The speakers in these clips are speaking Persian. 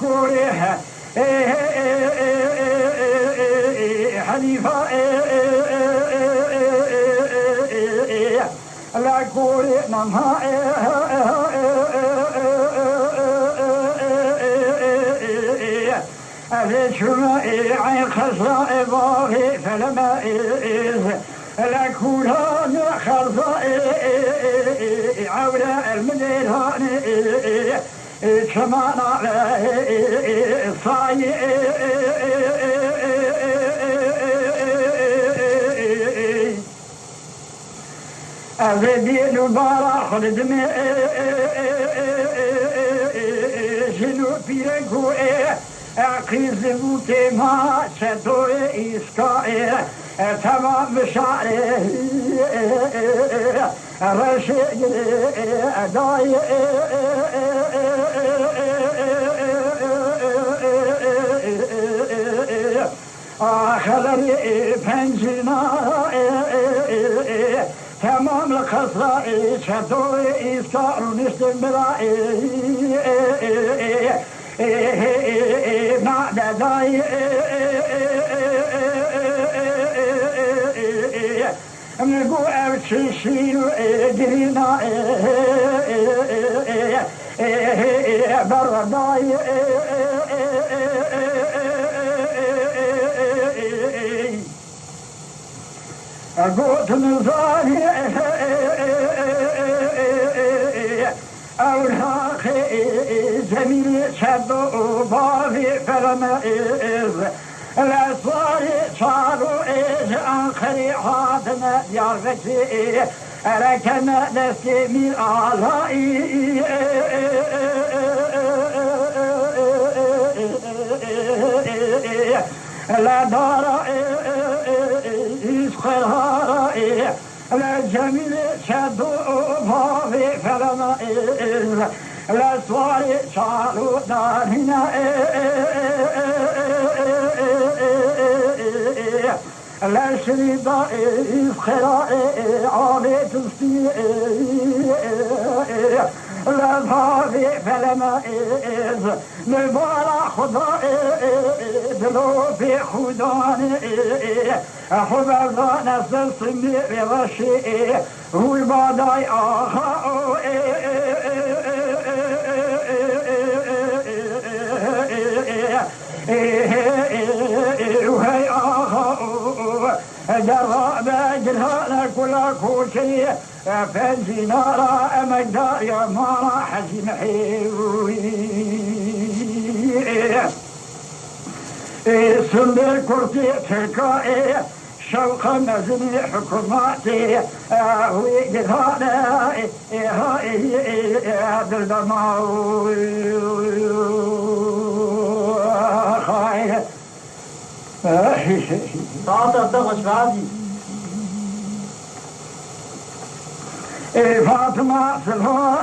كوريها حليفة لا كوري نمها أفشما عين خصاء باغي فلما لا كوران خصاء عولا المديران كمان على صاي أبدي نبارا خدمي شنو بيركو أقيز بوتي ما شتوي إسكاي تمام بشعري رشيد أداي آخري بنجنا تمام الخصائص شتوي إسكار ونستمرائي بعد داي نقول أبشيشين جرينا برداي قوت نظاري أولاخي زميل شدو بابي فلمئذ الأسواري صاروا آخري حادنا ديارتي أركنا نسيمي آلائي لا دار إسخراري لا جميل شدو بابي فلمئذ الأسواري صاروا دارنا لا شريط إفخراء عالي تستيء لا ضاري فلما إذ نبارا خدا دلو في خداني أحب الله نفس الصمي بغشي هو الباداي آخاء وهي آخاء جرى بجرها كل كوشي فالزنارة مجدار يا مارا حزين حيوي سندر كرتي تركائي شوق مزني حكوماتي وجرها عبد المعوي خايف تعطى الضغط بعدي فاطمة سلوى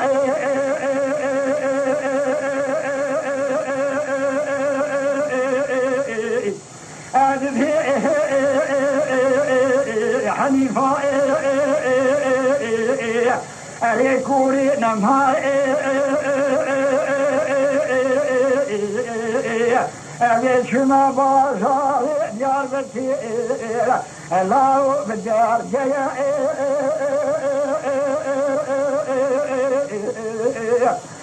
حنيفة أريكوري نمها أبيشما بازار ديار بكير الله بدار جيا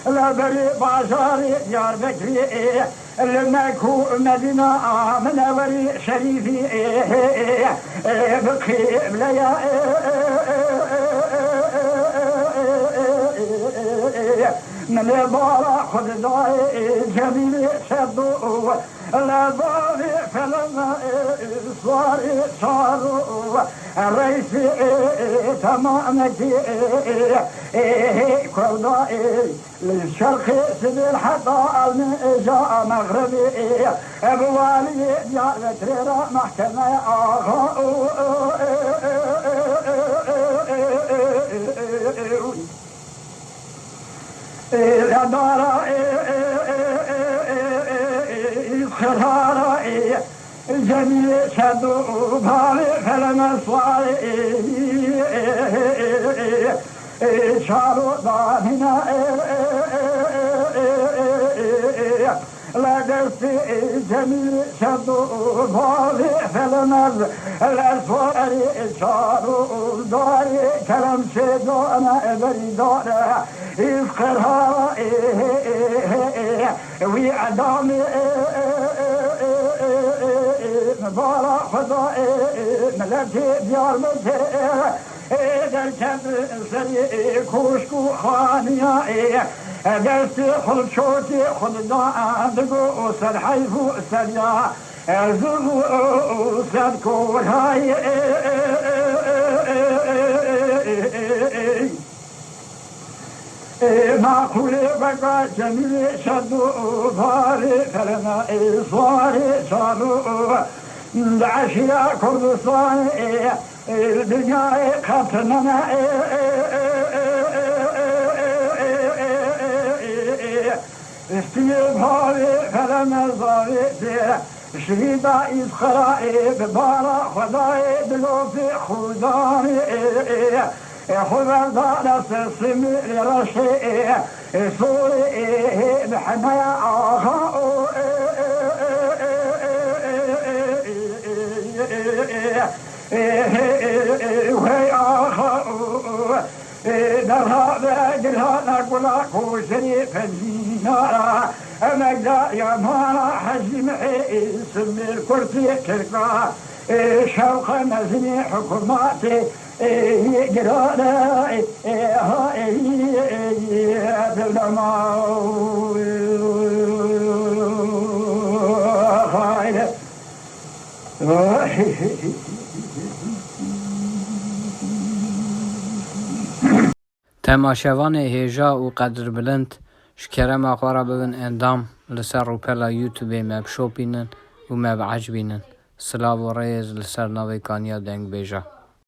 لا بري بازار ديار بكير لما كو مدينة من وري شريفي بخير ليا من البارا خداي جميل شدو لا باري فلما صاري صاروا الرئيس تمامتي كردائي للشرق سبيل حتى المجاء مغربي ابوالي ديار تريرا محكمة لا دار خرارة الجميل شدوا بالي فلما صاري شارو داننا لا دستي جميل شدو بالي فلمز الأسوار شارو داري كلام شدو أنا بريدارة إفقرها وي عدامي مبارا خدا ملتي ديار متي در كبر سري كوشكو خانيا دستي خود شوتي خود داندقو سر حيفو سريا زغو سر كور هاي معقولي بقى جميل شدو باري فلنا إصواري شارو العشية كردستان الدنيا قطننا استيباري فلنا زاري شهيدا إسخرائي ببارا خداي دلوفي خداني خبر دارس سمي رشي سوري بحمايا آخا وهي آخا درها بقلها نقولا كوشري فالزينارا أمجدا يا مانا حجم سمي الكرسي كركا شوق مزني حكوماتي جرانا تماشاوان هیجا و قدر بلند شکرم آخوارا ببن اندام لسر روپلا یوتیوب مبشو بینن و مبعج بینن سلاو و ریز لسر نوی کانیا دنگ بیجا